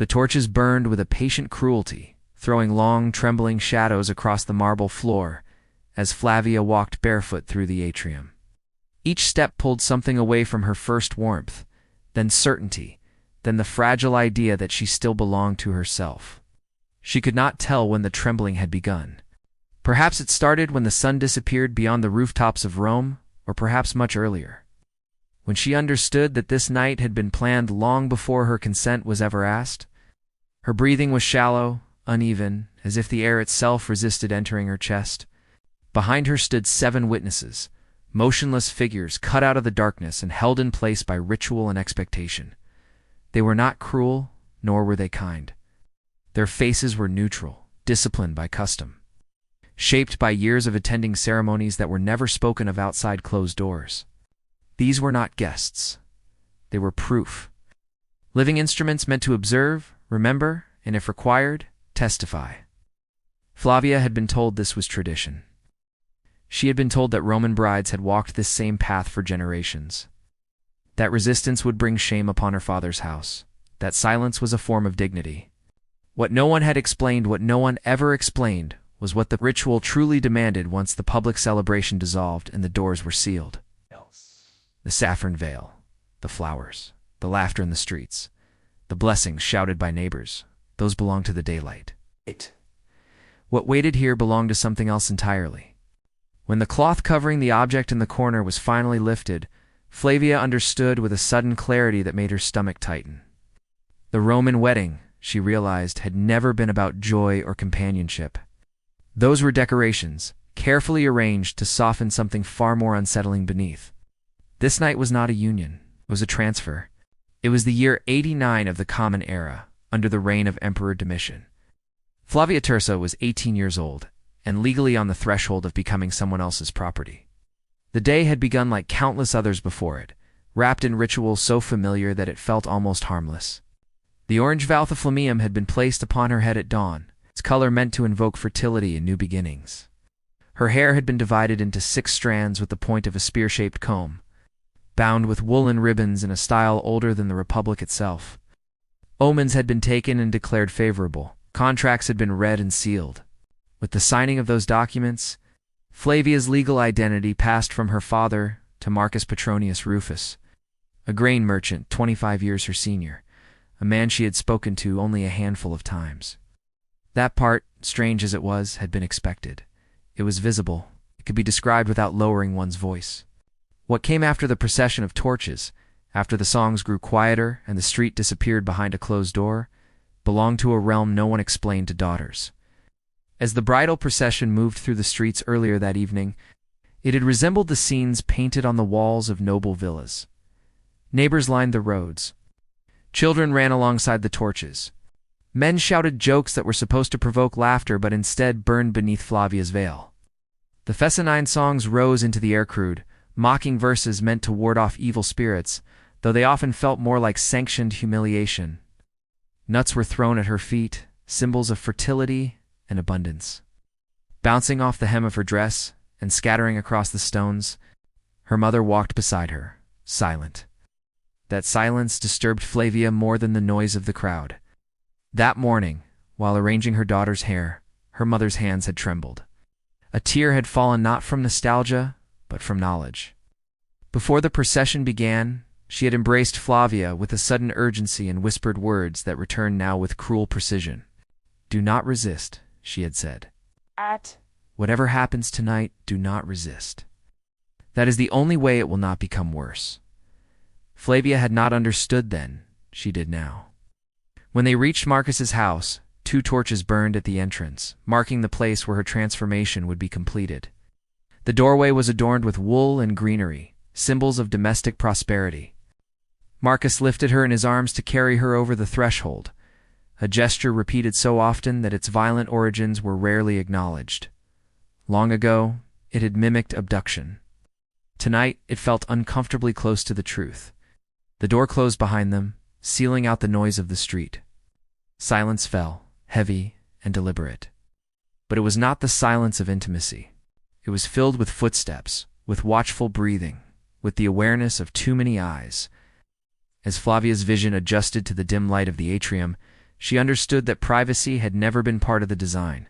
The torches burned with a patient cruelty, throwing long, trembling shadows across the marble floor as Flavia walked barefoot through the atrium. Each step pulled something away from her, first warmth, then certainty, then the fragile idea that she still belonged to herself. She could not tell when the trembling had begun. Perhaps it started when the sun disappeared beyond the rooftops of Rome, or perhaps much earlier, when she understood that this night had been planned long before her consent was ever asked. Her breathing was shallow, uneven, as if the air itself resisted entering her chest. Behind her stood 7 witnesses, motionless figures cut out of the darkness and held in place by ritual and expectation. They were not cruel, nor were they kind. Their faces were neutral, disciplined by custom, shaped by years of attending ceremonies that were never spoken of outside closed doors. These were not guests. They were proof. Living instruments meant to observe, remember, and if required, testify. Flavia had been told this was tradition. She had been told that Roman brides had walked this same path for generations, that resistance would bring shame upon her father's house, that silence was a form of dignity. What no one had explained, what no one ever explained, was what the ritual truly demanded once the public celebration dissolved and the doors were sealed. The saffron veil, the flowers, the laughter in the streets, the blessings shouted by neighbors, those belonged to the daylight. What waited here belonged to something else entirely. When the cloth covering the object in the corner was finally lifted, Flavia understood with a sudden clarity that made her stomach tighten. The Roman wedding, she realized, had never been about joy or companionship. Those were decorations, carefully arranged to soften something far more unsettling beneath. This night was not a union, it was a transfer. It was the year 89 of the Common Era, under the reign of Emperor Domitian. Flavia Tirsa was 18 years old, and legally on the threshold of becoming someone else's property. The day had begun like countless others before it, wrapped in ritual so familiar that it felt almost harmless. The orange valthaflamium had been placed upon her head at dawn, its color meant to invoke fertility and new beginnings. Her hair had been divided into 6 strands with the point of a spear-shaped comb, bound with woolen ribbons in a style older than the Republic itself. Omens had been taken and declared favorable. Contracts had been read and sealed. With the signing of those documents, Flavia's legal identity passed from her father to Marcus Petronius Rufus, a grain merchant 25 years her senior, a man she had spoken to only a handful of times. That part, strange as it was, had been expected. It was visible. It could be described without lowering one's voice. What came after the procession of torches, after the songs grew quieter and the street disappeared behind a closed door, belonged to a realm no one explained to daughters. As the bridal procession moved through the streets earlier that evening, it had resembled the scenes painted on the walls of noble villas. Neighbors lined the roads. Children ran alongside the torches. Men shouted jokes that were supposed to provoke laughter but instead burned beneath Flavia's veil. The fescennine songs rose into the air, crude, mocking verses meant to ward off evil spirits, though they often felt more like sanctioned humiliation. Nuts were thrown at her feet, symbols of fertility and abundance. Bouncing off the hem of her dress and scattering across the stones, her mother walked beside her, silent. That silence disturbed Flavia more than the noise of the crowd. That morning, while arranging her daughter's hair, her mother's hands had trembled. A tear had fallen not from nostalgia, but from knowledge. Before the procession began, she had embraced Flavia with a sudden urgency and whispered words that returned now with cruel precision. "Do not resist," she had said. "Whatever happens tonight, do not resist. That is the only way it will not become worse." Flavia had not understood then. She did now. When they reached Marcus's house, 2 torches burned at the entrance, marking the place where her transformation would be completed. The doorway was adorned with wool and greenery, symbols of domestic prosperity. Marcus lifted her in his arms to carry her over the threshold, a gesture repeated so often that its violent origins were rarely acknowledged. Long ago, it had mimicked abduction. Tonight, it felt uncomfortably close to the truth. The door closed behind them, sealing out the noise of the street. Silence fell, heavy and deliberate. But it was not the silence of intimacy. It was filled with footsteps, with watchful breathing, with the awareness of too many eyes. As Flavia's vision adjusted to the dim light of the atrium, She understood that privacy had never been part of the design.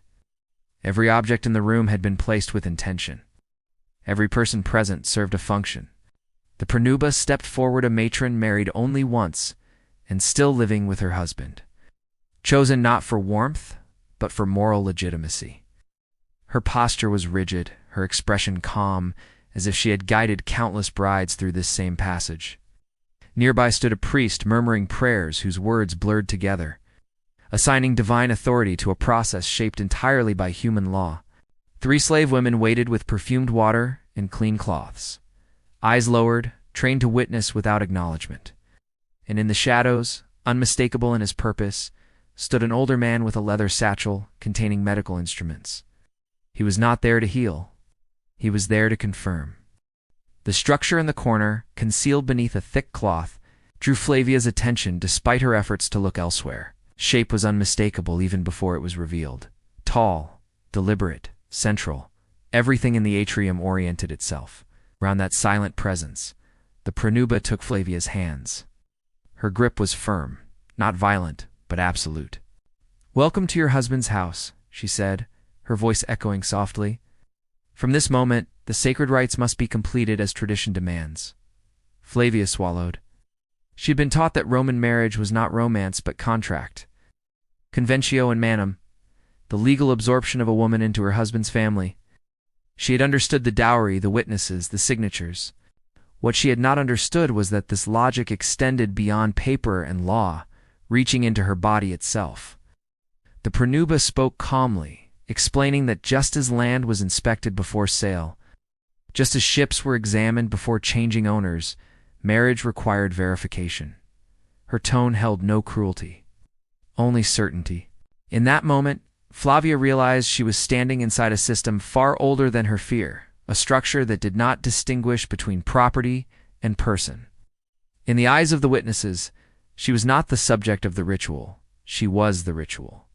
Every object in the room had been placed with intention. Every person present served a function. The Pranuba stepped forward, a matron married only once and still living with her husband, chosen not for warmth, but for moral legitimacy. Her posture was rigid, her expression calm, as if she had guided countless brides through this same passage. Nearby stood a priest murmuring prayers whose words blurred together, assigning divine authority to a process shaped entirely by human law. 3 slave women waited with perfumed water and clean cloths, eyes lowered, trained to witness without acknowledgement. And in the shadows, unmistakable in his purpose, stood an older man with a leather satchel containing medical instruments. He was not there to heal. He was there to confirm. The structure in the corner, concealed beneath a thick cloth, drew Flavia's attention despite her efforts to look elsewhere. Shape was unmistakable even before it was revealed. Tall, deliberate, central, everything in the atrium oriented itself. Around that silent presence, the Pranuba took Flavia's hands. Her grip was firm, not violent, but absolute. "Welcome to your husband's house," she said, her voice echoing softly. "From this moment, the sacred rites must be completed as tradition demands." Flavia swallowed. She had been taught that Roman marriage was not romance but contract. Conventio in manum, the legal absorption of a woman into her husband's family. She had understood the dowry, the witnesses, the signatures. What she had not understood was that this logic extended beyond paper and law, reaching into her body itself. The Pranuba spoke calmly, explaining that just as land was inspected before sale, just as ships were examined before changing owners, marriage required verification. Her tone held no cruelty, only certainty. In that moment, Flavia realized she was standing inside a system far older than her fear, a structure that did not distinguish between property and person. In the eyes of the witnesses, she was not the subject of the ritual, she was the ritual.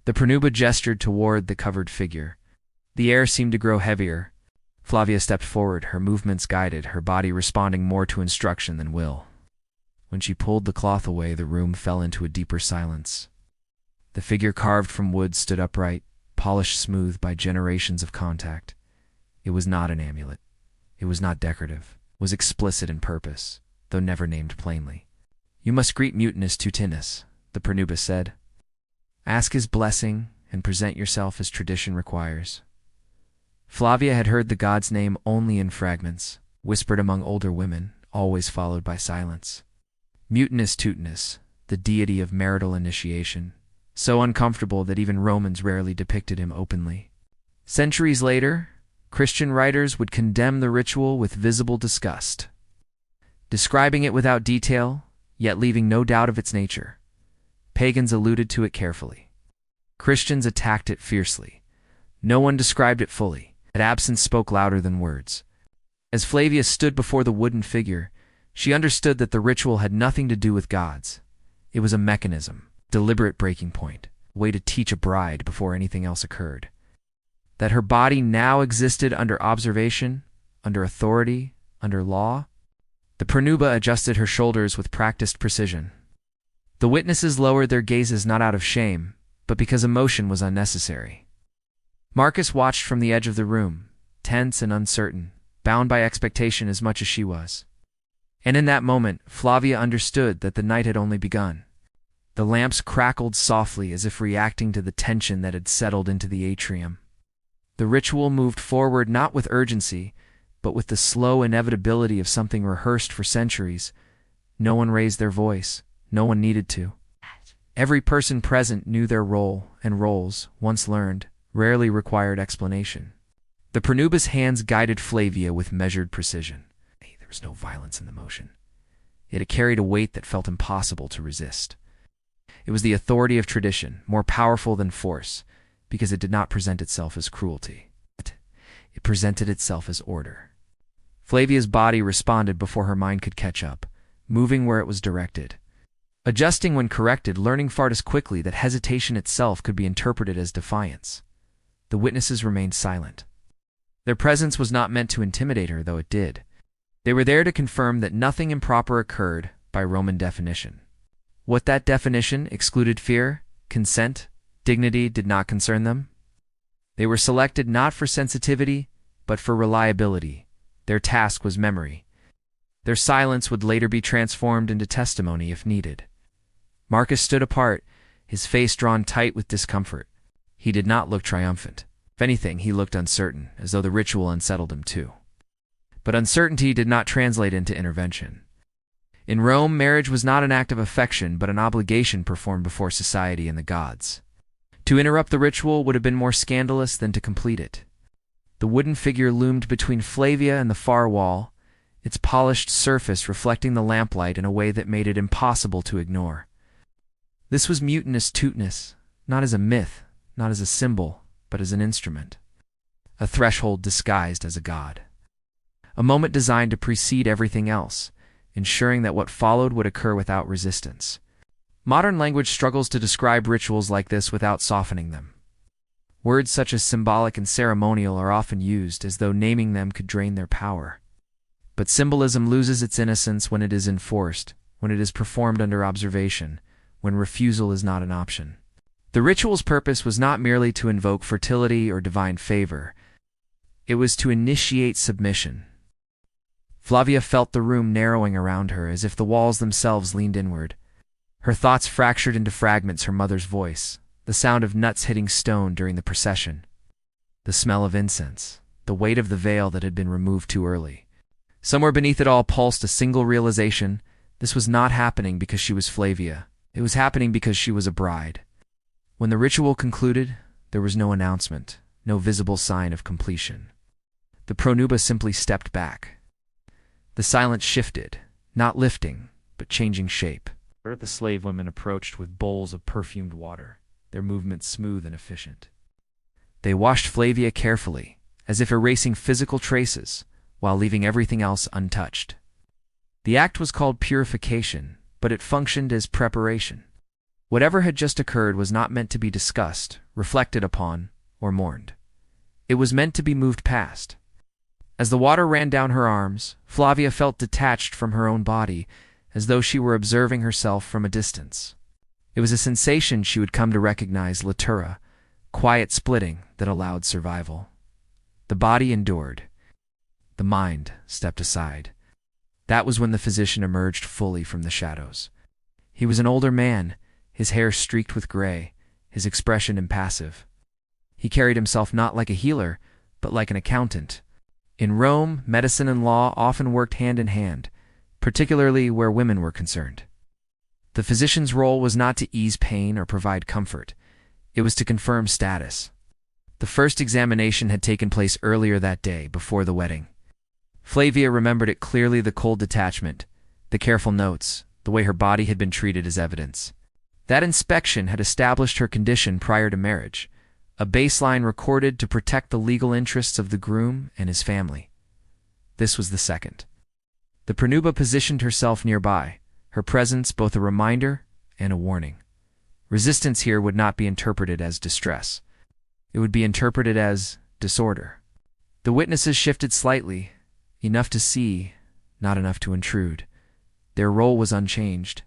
The Pranuba gestured toward the covered figure. The air seemed to grow heavier. Flavia stepped forward, her movements guided, her body responding more to instruction than will. When she pulled the cloth away, the room fell into a deeper silence. The figure carved from wood stood upright, polished smooth by generations of contact. It was not an amulet. It was not decorative. It was explicit in purpose, though never named plainly. "You must greet Mutinous Tutinus," the Pranuba said. "Ask his blessing and present yourself as tradition requires." Flavia had heard the god's name only in fragments, whispered among older women, always followed by silence. Mutinous Tutinus, the deity of marital initiation, so uncomfortable that even Romans rarely depicted him openly. Centuries later, Christian writers would condemn the ritual with visible disgust, describing it without detail, yet leaving no doubt of its nature. Pagans alluded to it carefully. Christians attacked it fiercely. No one described it fully. That absence spoke louder than words. As Flavia stood before the wooden figure, she understood that the ritual had nothing to do with gods. It was a mechanism, deliberate breaking point, a way to teach a bride before anything else occurred. That her body now existed under observation, under authority, under law. The Pranuba adjusted her shoulders with practiced precision. The witnesses lowered their gazes not out of shame, but because emotion was unnecessary. Marcus watched from the edge of the room, tense and uncertain, bound by expectation as much as she was. And in that moment, Flavia understood that the night had only begun. The lamps crackled softly as if reacting to the tension that had settled into the atrium. The ritual moved forward not with urgency, but with the slow inevitability of something rehearsed for centuries. No one raised their voice. No one needed to. Every person present knew their role, and roles, once learned, rarely required explanation. The Pranuba's hands guided Flavia with measured precision. There was no violence in the motion. Yet it carried a weight that felt impossible to resist. It was the authority of tradition, more powerful than force, because it did not present itself as cruelty. It presented itself as order. Flavia's body responded before her mind could catch up, moving where it was directed. Adjusting when corrected, learning far too quickly that hesitation itself could be interpreted as defiance. The witnesses remained silent. Their presence was not meant to intimidate her, though it did. They were there to confirm that nothing improper occurred by Roman definition. What that definition excluded fear, consent, dignity did not concern them. They were selected not for sensitivity, but for reliability. Their task was memory. Their silence would later be transformed into testimony if needed. Marcus stood apart, his face drawn tight with discomfort. He did not look triumphant. If anything, he looked uncertain, as though the ritual unsettled him too. But uncertainty did not translate into intervention. In Rome, marriage was not an act of affection, but an obligation performed before society and the gods. To interrupt the ritual would have been more scandalous than to complete it. The wooden figure loomed between Flavia and the far wall, its polished surface reflecting the lamplight in a way that made it impossible to ignore. This was mutinous tootness, not as a myth, not as a symbol, but as an instrument. A threshold disguised as a god. A moment designed to precede everything else, ensuring that what followed would occur without resistance. Modern language struggles to describe rituals like this without softening them. Words such as symbolic and ceremonial are often used as though naming them could drain their power. But symbolism loses its innocence when it is enforced, when it is performed under observation, when refusal is not an option. The ritual's purpose was not merely to invoke fertility or divine favor. It was to initiate submission. Flavia felt the room narrowing around her as if the walls themselves leaned inward. Her thoughts fractured into fragments her mother's voice, the sound of nuts hitting stone during the procession, the smell of incense, the weight of the veil that had been removed too early. Somewhere beneath it all pulsed a single realization: this was not happening because she was Flavia. It was happening because she was a bride. When the ritual concluded, there was no announcement, no visible sign of completion. The pronuba simply stepped back. The silence shifted, not lifting, but changing shape. The slave women approached with bowls of perfumed water, their movements smooth and efficient. They washed Flavia carefully, as if erasing physical traces, while leaving everything else untouched. The act was called purification, but it functioned as preparation. Whatever had just occurred was not meant to be discussed, reflected upon, or mourned. It was meant to be moved past. As the water ran down her arms, Flavia felt detached from her own body, as though she were observing herself from a distance. It was a sensation she would come to recognize: litura, quiet splitting that allowed survival. The body endured. The mind stepped aside. That was when the physician emerged fully from the shadows. He was an older man, his hair streaked with gray, his expression impassive. He carried himself not like a healer, but like an accountant. In Rome, medicine and law often worked hand in hand, particularly where women were concerned. The physician's role was not to ease pain or provide comfort. It was to confirm status. The first examination had taken place earlier that day, before the wedding. Flavia remembered it clearly: the cold detachment, the careful notes, the way her body had been treated as evidence. That inspection had established her condition prior to marriage, a baseline recorded to protect the legal interests of the groom and his family. This was the second. The pronuba positioned herself nearby, her presence both a reminder and a warning. Resistance here would not be interpreted as distress. It would be interpreted as disorder. The witnesses shifted slightly, enough to see, not enough to intrude. Their role was unchanged.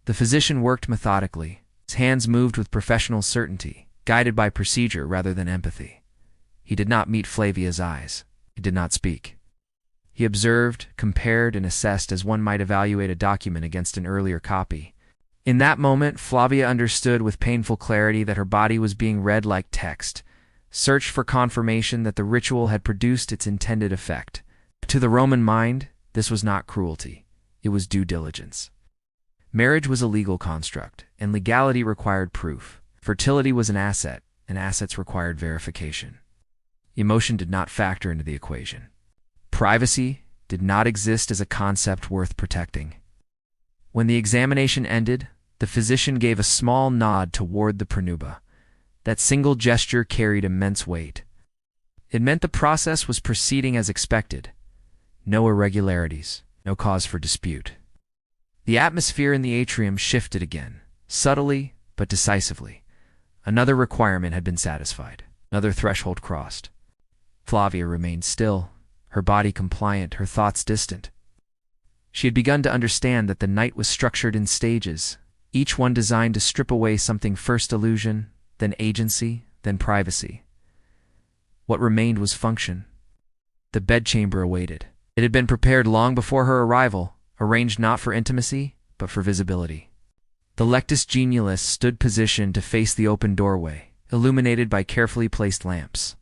The physician worked methodically. His hands moved with professional certainty, guided by procedure rather than empathy. He did not meet Flavia's eyes. He did not speak. He observed, compared, and assessed as one might evaluate a document against an earlier copy. In that moment, Flavia understood with painful clarity that her body was being read like text, searched for confirmation that the ritual had produced its intended effect. To the Roman mind, this was not cruelty. It was due diligence. Marriage was a legal construct, and legality required proof. Fertility was an asset, and assets required verification. Emotion did not factor into the equation. Privacy did not exist as a concept worth protecting. When the examination ended, the physician gave a small nod toward the pronuba. That single gesture carried immense weight. It meant the process was proceeding as expected. No irregularities, no cause for dispute. The atmosphere in the atrium shifted again, subtly but decisively. Another requirement had been satisfied, another threshold crossed. Flavia remained still, her body compliant, her thoughts distant. She had begun to understand that the night was structured in stages, each one designed to strip away something: first illusion, then agency, then privacy. What remained was function. The bedchamber awaited. It had been prepared long before her arrival, arranged not for intimacy, but for visibility. The lectus genialis stood positioned to face the open doorway, illuminated by carefully placed lamps.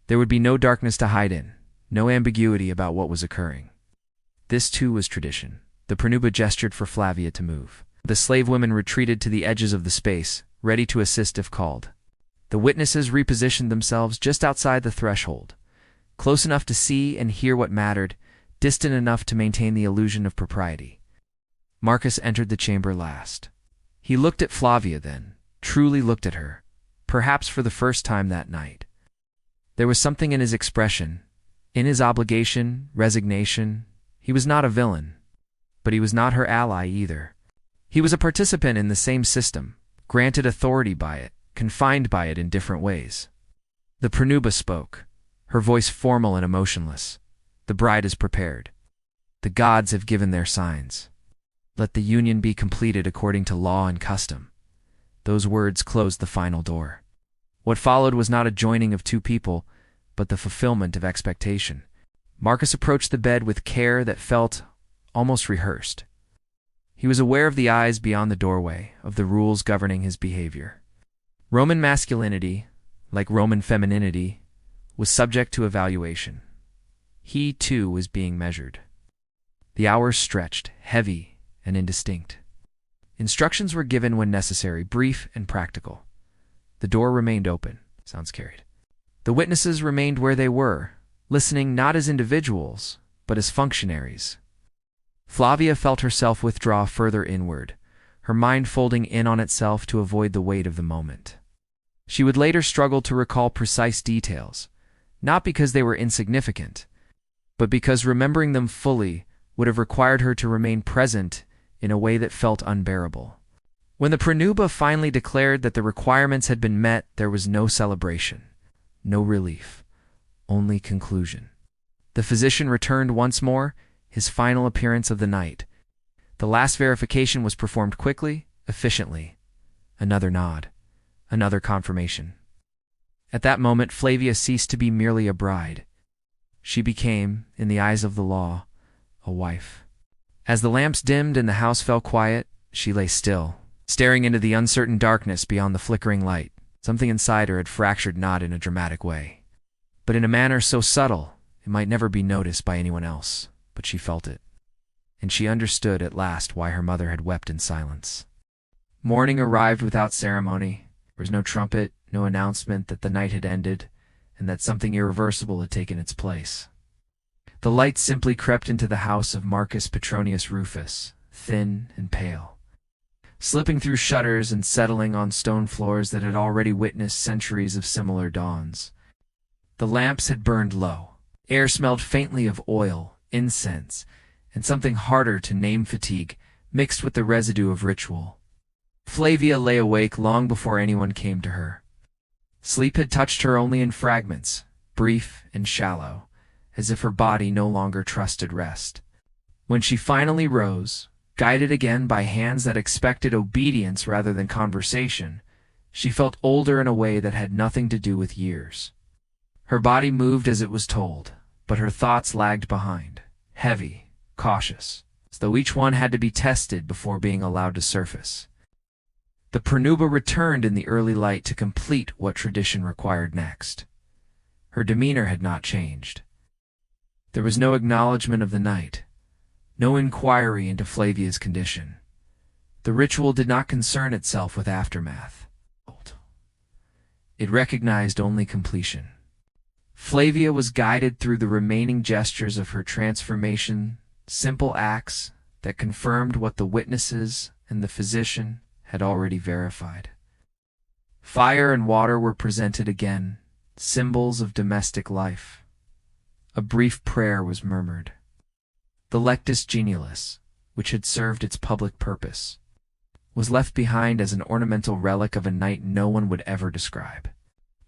There would be no darkness to hide in, no ambiguity about what was occurring. This too was tradition. The pranuba gestured for Flavia to move. The slave women retreated to the edges of the space, ready to assist if called. The witnesses repositioned themselves just outside the threshold, close enough to see and hear what mattered, distant enough to maintain the illusion of propriety. Marcus entered the chamber last. He looked at Flavia then, truly looked at her, perhaps for the first time that night. There was something in his expression, in his obligation, resignation. He was not a villain, but he was not her ally either. He was a participant in the same system, granted authority by it, confined by it in different ways. The pranuba spoke, her voice formal and emotionless. The bride is prepared. The gods have given their signs. Let the union be completed according to law and custom. Those words closed the final door. What followed was not a joining of two people, but the fulfillment of expectation. Marcus approached the bed with care that felt almost rehearsed. He was aware of the eyes beyond the doorway, of the rules governing his behavior. Roman masculinity, like Roman femininity, was subject to evaluation. He, too, was being measured. The hours stretched, heavy and indistinct. Instructions were given when necessary, brief and practical. The door remained open. Sounds carried. The witnesses remained where they were, listening not as individuals, but as functionaries. Flavia felt herself withdraw further inward, her mind folding in on itself to avoid the weight of the moment. She would later struggle to recall precise details, not because they were insignificant, but because remembering them fully would have required her to remain present in a way that felt unbearable. When the pranuba finally declared that the requirements had been met, there was no celebration, no relief, only conclusion. The physician returned once more, his final appearance of the night. The last verification was performed quickly, efficiently. Another nod, another confirmation. At that moment, Flavia ceased to be merely a bride. She became, in the eyes of the law, a wife. As the lamps dimmed and the house fell quiet, she lay still, staring into the uncertain darkness beyond the flickering light. Something inside her had fractured, not in a dramatic way, but in a manner so subtle it might never be noticed by anyone else. But she felt it, and she understood at last why her mother had wept in silence. Morning arrived without ceremony. There was no trumpet, no announcement that the night had ended, and that something irreversible had taken its place. The light simply crept into the house of Marcus Petronius Rufus, thin and pale, slipping through shutters and settling on stone floors that had already witnessed centuries of similar dawns. The lamps had burned low. Air smelled faintly of oil, incense, and something harder to name: fatigue, mixed with the residue of ritual. Flavia lay awake long before anyone came to her. Sleep had touched her only in fragments, brief and shallow, as if her body no longer trusted rest. When she finally rose, guided again by hands that expected obedience rather than conversation, she felt older in a way that had nothing to do with years. Her body moved as it was told, but her thoughts lagged behind, heavy, cautious, as though each one had to be tested before being allowed to surface. The pranuba returned in the early light to complete what tradition required next. Her demeanor had not changed. There was no acknowledgement of the night, no inquiry into Flavia's condition. The ritual did not concern itself with aftermath. It recognized only completion. Flavia was guided through the remaining gestures of her transformation, simple acts that confirmed what the witnesses and the physician had already verified. Fire and water were presented again, symbols of domestic life. A brief prayer was murmured. The lectus genialis, which had served its public purpose, was left behind as an ornamental relic of a night no one would ever describe.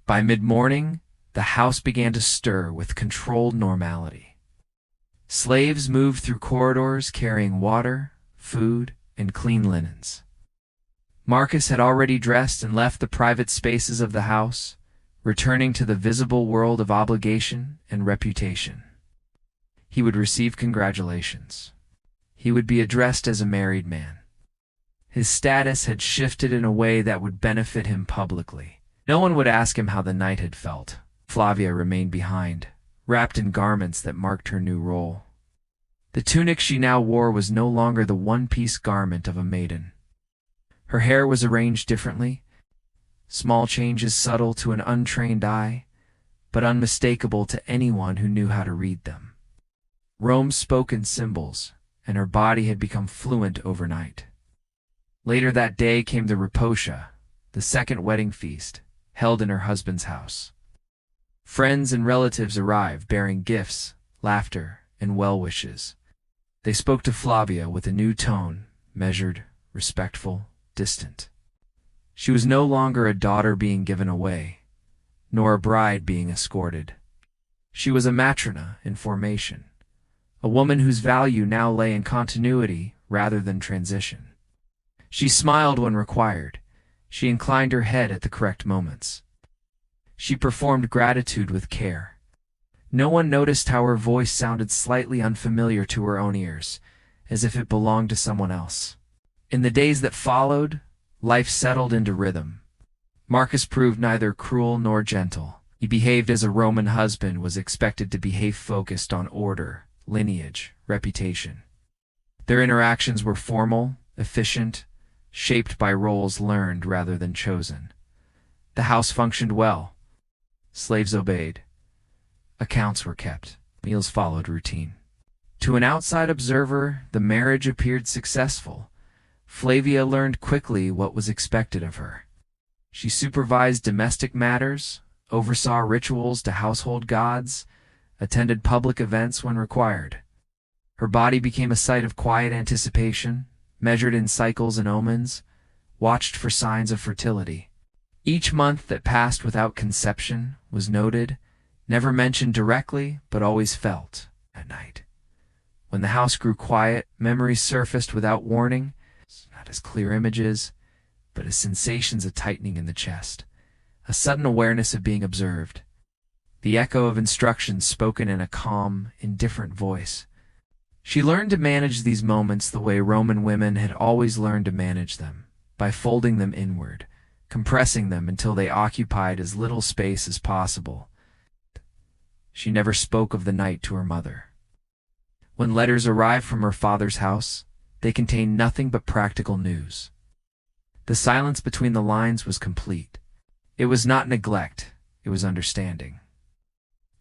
By mid-morning, the house began to stir with controlled normality. Slaves moved through corridors carrying water, food, and clean linens. Marcus had already dressed and left the private spaces of the house, returning to the visible world of obligation and reputation. He would receive congratulations. He would be addressed as a married man. His status had shifted in a way that would benefit him publicly. No one would ask him how the night had felt. Flavia remained behind, wrapped in garments that marked her new role. The tunic she now wore was no longer the one-piece garment of a maiden. Her hair was arranged differently, small changes subtle to an untrained eye, but unmistakable to anyone who knew how to read them. Rome spoke in symbols, and her body had become fluent overnight. Later that day came the Riposha, the second wedding feast, held in her husband's house. Friends and relatives arrived bearing gifts, laughter, and well-wishes. They spoke to Flavia with a new tone, measured, respectful, distant. She was no longer a daughter being given away, nor a bride being escorted. She was a matrona in formation, a woman whose value now lay in continuity rather than transition. She smiled when required. She inclined her head at the correct moments. She performed gratitude with care. No one noticed how her voice sounded slightly unfamiliar to her own ears, as if it belonged to someone else. In the days that followed, life settled into rhythm. Marcus proved neither cruel nor gentle. He behaved as a Roman husband was expected to behave, focused on order, lineage, reputation. Their interactions were formal, efficient, shaped by roles learned rather than chosen. The house functioned well. Slaves obeyed. Accounts were kept. Meals followed routine. To an outside observer, the marriage appeared successful. Flavia learned quickly what was expected of her. She supervised domestic matters, oversaw rituals to household gods, attended public events when required. Her body became a site of quiet anticipation, measured in cycles and omens, watched for signs of fertility. Each month that passed without conception was noted, never mentioned directly, but always felt at night. When the house grew quiet, memories surfaced without warning, not as clear images, but as sensations of tightening in the chest, a sudden awareness of being observed, the echo of instructions spoken in a calm, indifferent voice. She learned to manage these moments the way Roman women had always learned to manage them, by folding them inward, compressing them until they occupied as little space as possible. She never spoke of the night to her mother. When letters arrived from her father's house, they contained nothing but practical news. The silence between the lines was complete. It was not neglect, it was understanding.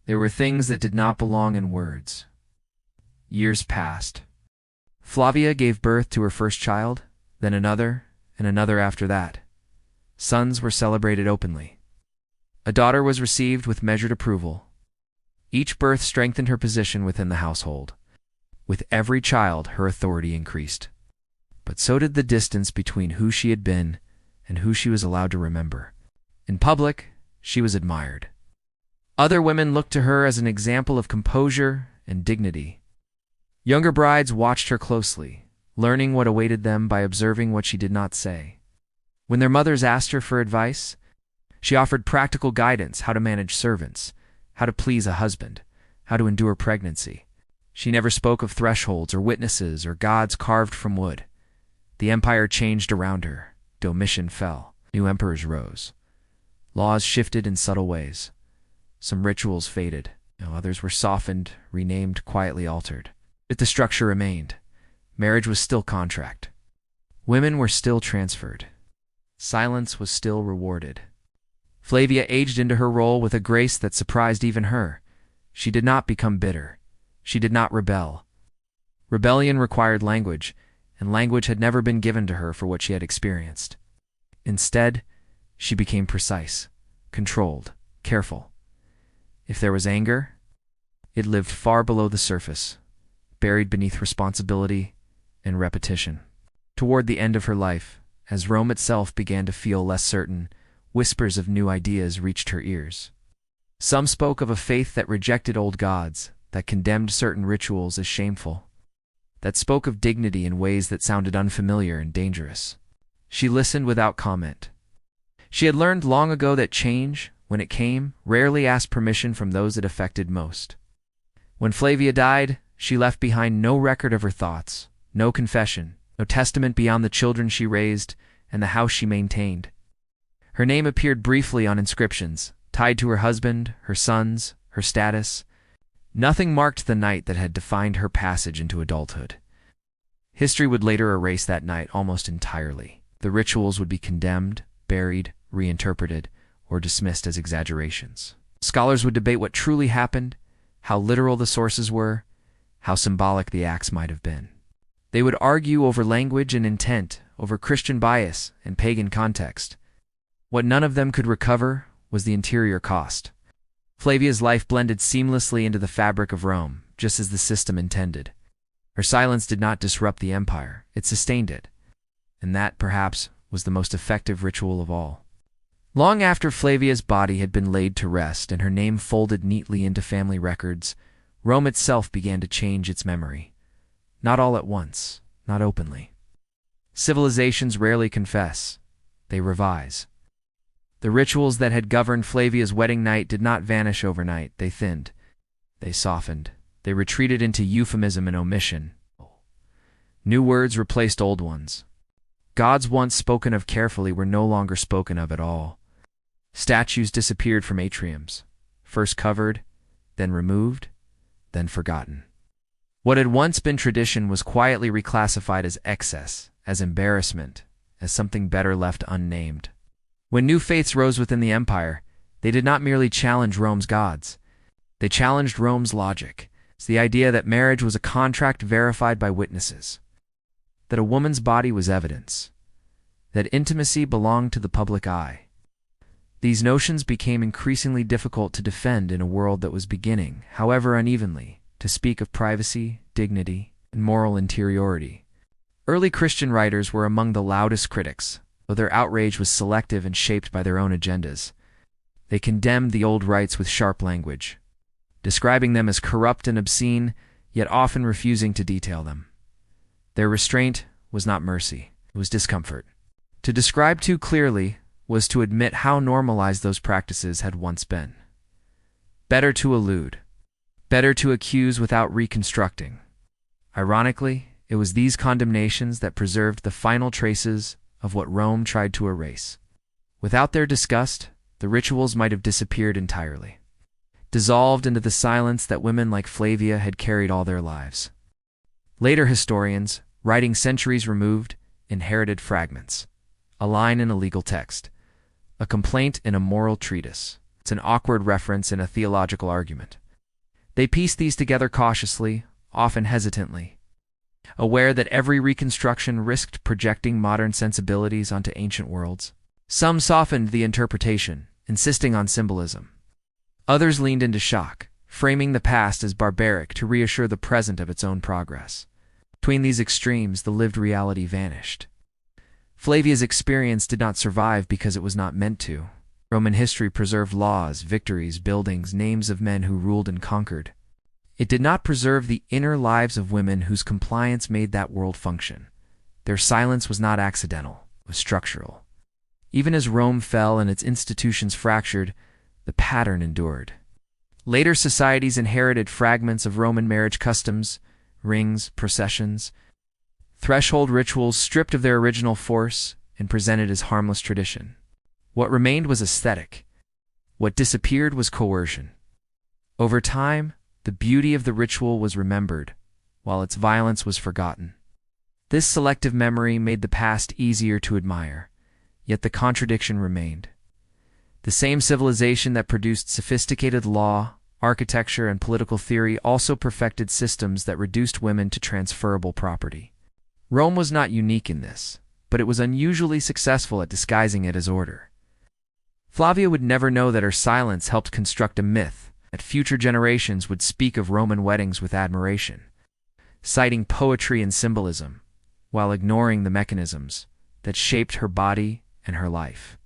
There were things that did not belong in words. Years passed. Flavia gave birth to her first child, then another, and another after that. Sons were celebrated openly. A daughter was received with measured approval. Each birth strengthened her position within the household. With every child, her authority increased. But so did the distance between who she had been and who she was allowed to remember. In public, she was admired. Other women looked to her as an example of composure and dignity. Younger brides watched her closely, learning what awaited them by observing what she did not say. When their mothers asked her for advice, she offered practical guidance: how to manage servants, how to please a husband, how to endure pregnancy. She never spoke of thresholds or witnesses or gods carved from wood. The empire changed around her. Domitian fell. New emperors rose. Laws shifted in subtle ways. Some rituals faded. Others were softened, renamed, quietly altered. But the structure remained. Marriage was still contract. Women were still transferred. Silence was still rewarded. Flavia aged into her role with a grace that surprised even her. She did not become bitter. She did not rebel. Rebellion required language, and language had never been given to her for what she had experienced. Instead, she became precise, controlled, careful. If there was anger, it lived far below the surface, buried beneath responsibility and repetition. Toward the end of her life, as Rome itself began to feel less certain, whispers of new ideas reached her ears. Some spoke of a faith that rejected old gods, that condemned certain rituals as shameful, that spoke of dignity in ways that sounded unfamiliar and dangerous. She listened without comment. She had learned long ago that change, when it came, rarely asked permission from those it affected most. When Flavia died, she left behind no record of her thoughts, no confession, no testament beyond the children she raised and the house she maintained. Her name appeared briefly on inscriptions, tied to her husband, her sons, her status. Nothing marked the night that had defined her passage into adulthood. History would later erase that night almost entirely. The rituals would be condemned, buried, reinterpreted, or dismissed as exaggerations. Scholars would debate what truly happened, how literal the sources were, how symbolic the acts might have been. They would argue over language and intent, over Christian bias and pagan context. What none of them could recover was the interior cost. Flavia's life blended seamlessly into the fabric of Rome, just as the system intended. Her silence did not disrupt the empire, it sustained it. And that, perhaps, was the most effective ritual of all. Long after Flavia's body had been laid to rest and her name folded neatly into family records, Rome itself began to change its memory. Not all at once, not openly. Civilizations rarely confess, they revise. The rituals that had governed Flavia's wedding night did not vanish overnight, they thinned, they softened, they retreated into euphemism and omission. New words replaced old ones. Gods once spoken of carefully were no longer spoken of at all. Statues disappeared from atriums, first covered, then removed, then forgotten. What had once been tradition was quietly reclassified as excess, as embarrassment, as something better left unnamed. When new faiths rose within the empire, they did not merely challenge Rome's gods. They challenged Rome's logic. It's the idea that marriage was a contract verified by witnesses, that a woman's body was evidence, that intimacy belonged to the public eye. These notions became increasingly difficult to defend in a world that was beginning, however unevenly, to speak of privacy, dignity, and moral interiority. Early Christian writers were among the loudest critics, though their outrage was selective and shaped by their own agendas. They condemned the old rites with sharp language, describing them as corrupt and obscene, yet often refusing to detail them. Their restraint was not mercy, it was discomfort. To describe too clearly was to admit how normalized those practices had once been. Better to elude, better to accuse without reconstructing. Ironically, it was these condemnations that preserved the final traces of what Rome tried to erase. Without their disgust, the rituals might have disappeared entirely, dissolved into the silence that women like Flavia had carried all their lives. Later historians, writing centuries removed, inherited fragments. A line in a legal text, a complaint in a moral treatise. It's an awkward reference in a theological argument. They pieced these together cautiously, often hesitantly, aware that every reconstruction risked projecting modern sensibilities onto ancient worlds. Some softened the interpretation, insisting on symbolism. Others leaned into shock, framing the past as barbaric to reassure the present of its own progress. Between these extremes, the lived reality vanished. Flavia's experience did not survive because it was not meant to. Roman history preserved laws, victories, buildings, names of men who ruled and conquered. It did not preserve the inner lives of women whose compliance made that world function. Their silence was not accidental, it was structural. Even as Rome fell and its institutions fractured, the pattern endured. Later societies inherited fragments of Roman marriage customs, rings, processions, threshold rituals stripped of their original force and presented as harmless tradition. What remained was aesthetic. What disappeared was coercion. Over time, the beauty of the ritual was remembered, while its violence was forgotten. This selective memory made the past easier to admire, yet the contradiction remained. The same civilization that produced sophisticated law, architecture, and political theory also perfected systems that reduced women to transferable property. Rome was not unique in this, but it was unusually successful at disguising it as order. Flavia would never know that her silence helped construct a myth, that future generations would speak of Roman weddings with admiration, citing poetry and symbolism, while ignoring the mechanisms that shaped her body and her life.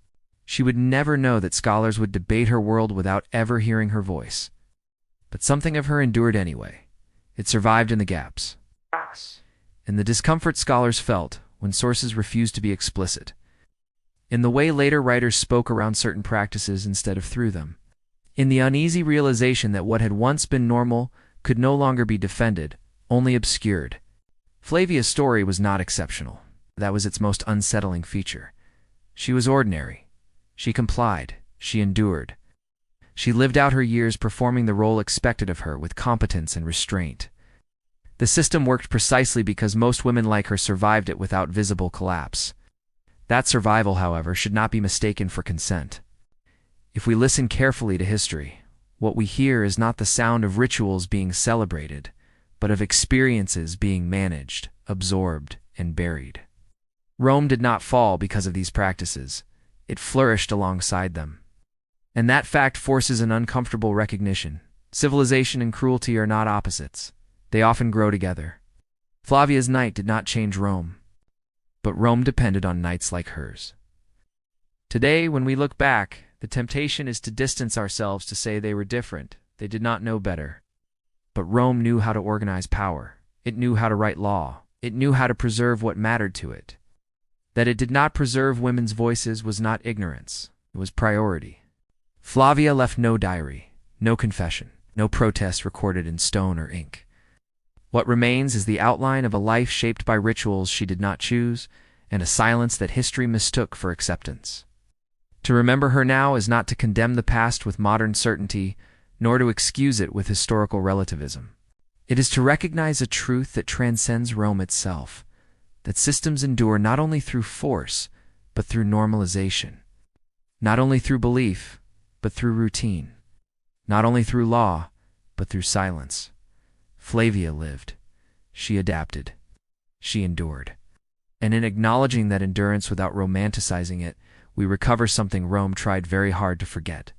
She would never know that scholars would debate her world without ever hearing her voice. But something of her endured anyway. It survived in the gaps. In the discomfort scholars felt when sources refused to be explicit, in the way later writers spoke around certain practices instead of through them, in the uneasy realization that what had once been normal could no longer be defended, only obscured. Flavia's story was not exceptional. That was its most unsettling feature. She was ordinary. She complied. She endured. She lived out her years performing the role expected of her with competence and restraint. The system worked precisely because most women like her survived it without visible collapse. That survival, however, should not be mistaken for consent. If we listen carefully to history, what we hear is not the sound of rituals being celebrated, but of experiences being managed, absorbed, and buried. Rome did not fall because of these practices. It flourished alongside them. And that fact forces an uncomfortable recognition. Civilization and cruelty are not opposites. They often grow together. Flavia's night did not change Rome, but Rome depended on nights like hers. Today, when we look back, the temptation is to distance ourselves to say they were different. They did not know better. But Rome knew how to organize power. It knew how to write law. It knew how to preserve what mattered to it. That it did not preserve women's voices was not ignorance. It was priority. Flavia left no diary, no confession, no protest recorded in stone or ink. What remains is the outline of a life shaped by rituals she did not choose, and a silence that history mistook for acceptance. To remember her now is not to condemn the past with modern certainty, nor to excuse it with historical relativism. It is to recognize a truth that transcends Rome itself, that systems endure not only through force, but through normalization. Not only through belief, but through routine. Not only through law, but through silence. Flavia lived. She adapted. She endured. And in acknowledging that endurance without romanticizing it, we recover something Rome tried very hard to forget: